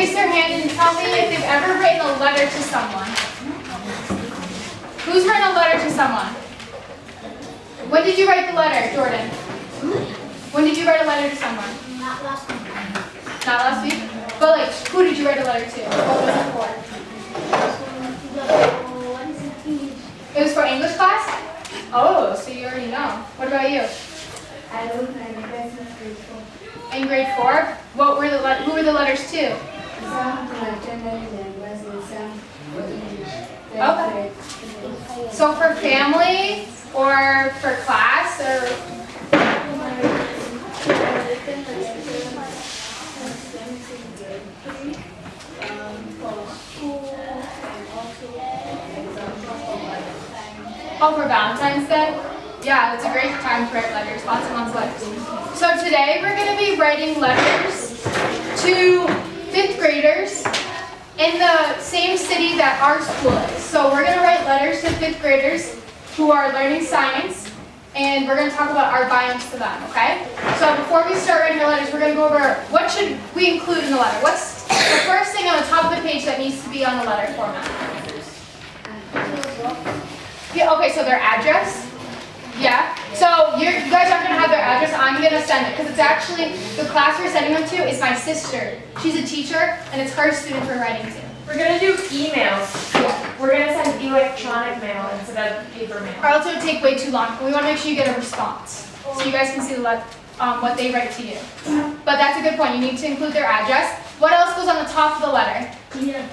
raise their hand and tell me if they've ever written a letter to someone. Who's written a letter to someone? When did you write the letter, Jordan? When did you write a letter to someone? Not last week. Not last week? But like, who did you write a letter to? What was it for? It was for English class? Oh, so you already know. What about you? I wrote my letters in grade 4. In grade 4? What were who were the letters to? Some to my general language and some for English. Okay. So for family or for class or? Oh, for Valentine's Day? Yeah, it's a great time to write letters. Lots and lots of letters. So today we're going to be writing letters to 5th graders in the same city that our school is. So we're going to write letters to 5th graders who are learning science, and we're going to talk about our biomes to them, okay? So before we start writing our letters, we're going to go over what should we include in the letter. What's the first thing on the top of the page that needs to be on the letter format? Yeah, okay, so their address. Yeah, so you guys aren't going to have their address. I'm going to send it because it's actually, the class we're sending them to is my sister. She's a teacher, and it's her students we're writing to. We're going to do emails. Yeah. We're going to send electronic mail instead of paper mail. Or else it would take way too long. We want to make sure you get a response so you guys can see what they write to you. But that's a good point. You need to include their address. What else goes on the top of the letter? Dear.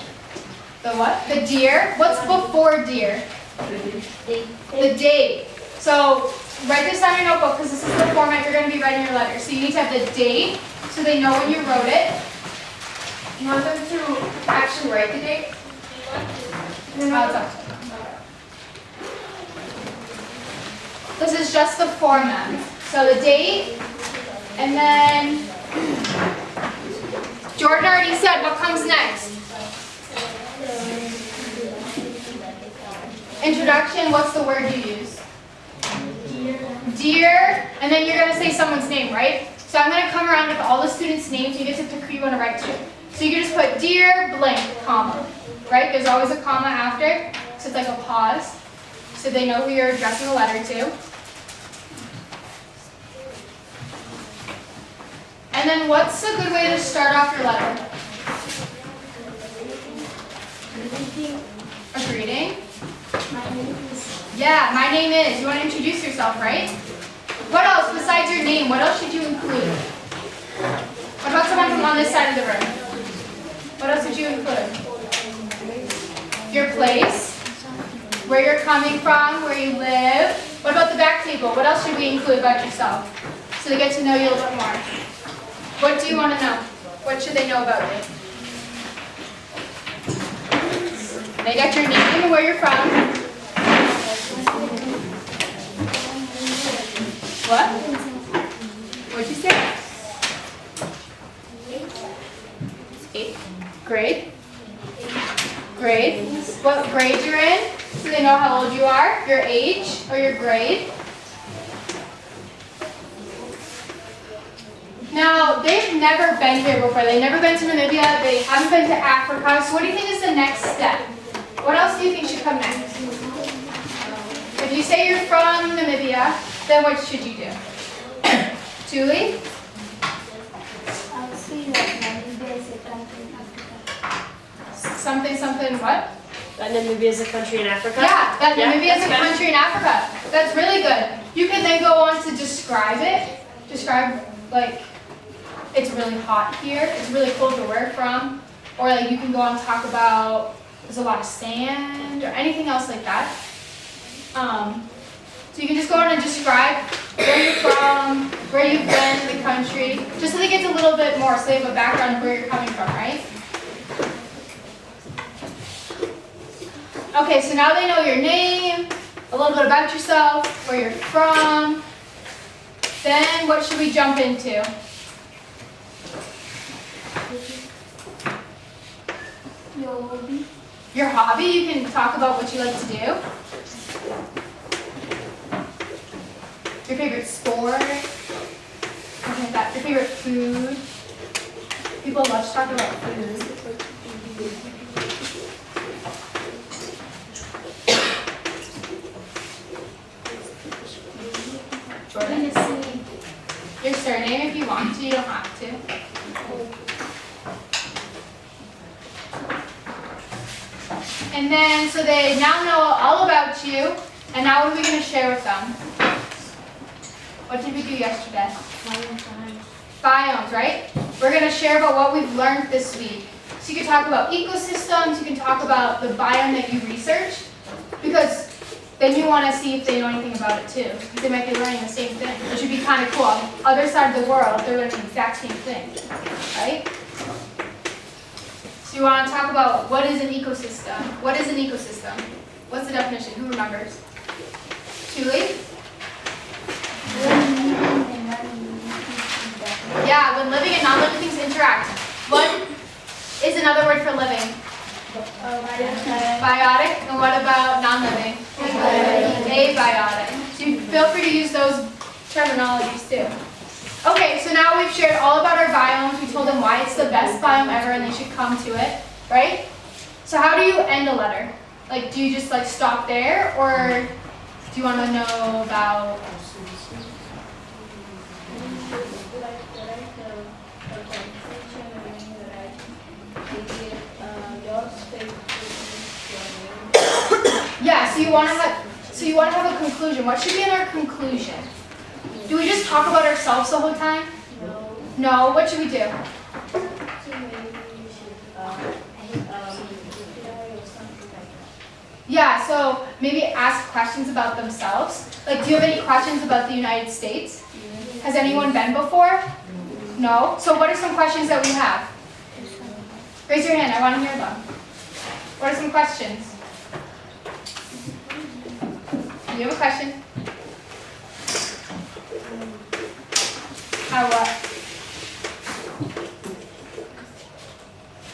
The what? The dear. What's before dear? The date. So write this on your notebook because this is the format you're going to be writing your letter. So you need to have the date so they know when you wrote it. You want them to actually write the date? It's up to you. This is just the format. So the date, and then Jordan already said what comes next. Introduction, what's the word you use? Dear, and then you're going to say someone's name, right? So I'm going to come around with all the students' names. You get to pick who you want to write to. So you can just put dear blank, comma, right? There's always a comma after, so it's like a pause, so they know who you're addressing the letter to. And then what's a good way to start off your letter? A greeting? My name is. Yeah, my name is. You want to introduce yourself, right? What else besides your name? What else should you include? What about someone from on this side of the room? What else would you include? Your place, where you're coming from, where you live. What about the back table? What else should we include about yourself? So they get to know you a little bit more. What do you want to know? What should they know about you? They get your name and where you're from. What? What'd you say? 8th grade. Grade. What grade you're in? So they know how old you are, your age, or your grade. Now, they've never been here before. They've never been to Namibia. They haven't been to Africa. So what do you think is the next step? What else do you think should come next? If you say you're from Namibia, then what should you do? Julie? I'll see that Namibia is a country in Africa. Something what? That Namibia is a country in Africa? Yeah, that Namibia is a that's good. country in Africa. That's really good. You can then go on to describe it. Describe, like, it's really hot here. It's really cold to where from. Or, like, you can go on and talk about there's a lot of sand or anything else like that. So you can just go on and describe where you're from, where you've been in the country, just so they get a little bit more, so they have a background of where you're coming from, right? Okay, so now they know your name, a little bit about yourself, where you're from. Then what should we jump into? Your hobby. Your hobby, you can talk about what you like to do. Your favorite sport, something like that. Your favorite food. People love to talk about food. want to, you don't have to. And then, so they now know all about you, and now what are we going to share with them? What did we do yesterday? Biomes, right? We're going to share about what we've learned this week. So you can talk about ecosystems, you can talk about the biome that you researched, because then you want to see if they know anything about it too. Because they might be learning the same thing, which would be kind of cool. On the other side of the world, they're learning the exact same thing, right? So you want to talk about what is an ecosystem. What is an ecosystem? What's the definition? Who remembers? Julie? Yeah, when living and non-living things interact. What is another word for living? Biotic. And what about non-living? Abiotic. So you feel free to use those terminologies too. Okay, so now we've shared all about our biomes. We told them why it's the best biome ever and they should come to it, right? So how do you end a letter? Like, do you just like stop there, or do you want to know about? Yeah, so you want to have a conclusion. What should be in our conclusion? Do we just talk about ourselves the whole time? No. No. What should we do? Yeah, so maybe ask questions about themselves. Like, do you have any questions about the United States? Has anyone been before? No? So what are some questions that we have? Raise your hand, I want to hear them. What are some questions? You have a question? How what?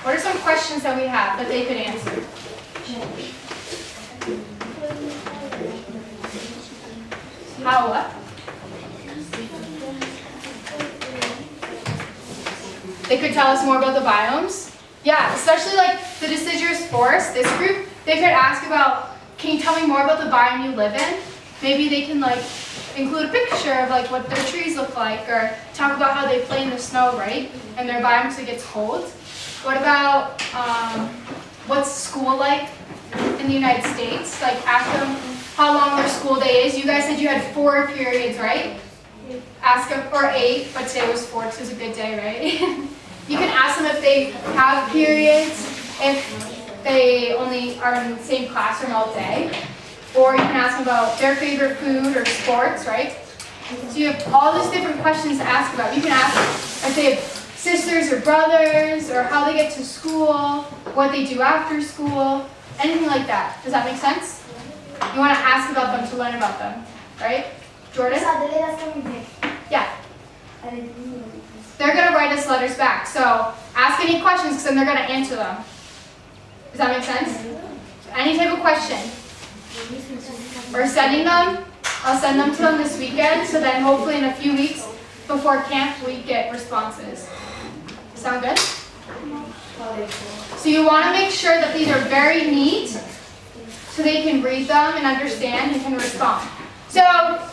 What are some questions that we have that they could answer? How what? They could tell us more about the biomes? Yeah, especially like the deciduous forest, this group, they could ask about, can you tell me more about the biome you live in? Maybe they can like include a picture of like what their trees look like, or talk about how they play in the snow, right? And their biome so it gets cold. What about what's school like in the United States? Like ask them how long their school day is. You guys said you had 4 periods, right? Ask them, or 8, but today was 4 because it was a good day, right? You can ask them if they have periods, if they only are in the same classroom all day. Or you can ask them about their favorite food or sports, right? So you have all these different questions to ask about. You can ask if they have sisters or brothers, or how they get to school, what they do after school, anything like that. Does that make sense? You want to ask about them to learn about them, right? Jordan? Yeah. They're going to write us letters back. So ask any questions, because then they're going to answer them. Does that make sense? Any type of question. We're sending them. I'll send them to them this weekend, so then hopefully in a few weeks before camp we get responses. Sound good? So you want to make sure that these are very neat so they can read them and understand and can respond. So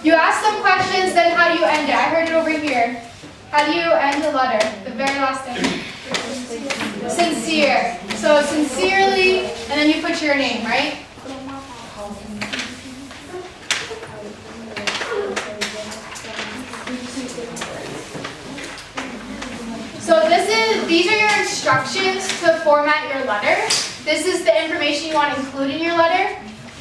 you ask them questions, then how do you end it? I heard it over here. How do you end the letter? The very last thing. Sincere. So sincerely, and then you put your name, right? So these are your instructions to format your letter. This is the information you want to include in your letter,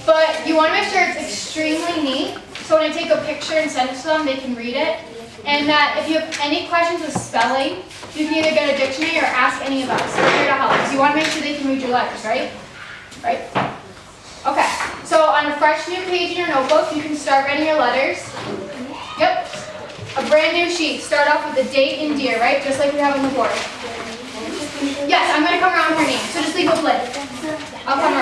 but you want to make sure it's extremely neat. So when I take a picture and send it to them, they can read it. And that if you have any questions with spelling, you can either get a dictionary or ask any of us. We're here to help. So you want to make sure they can read your letters, right? Right? Okay. So on a fresh new page in your notebook, you can start writing your letters. Yep. A brand new sheet. Start off with the date and year, right? Just like we have on the board. Yes, I'm going to come around with your name. So just leave a blank. I'll come around.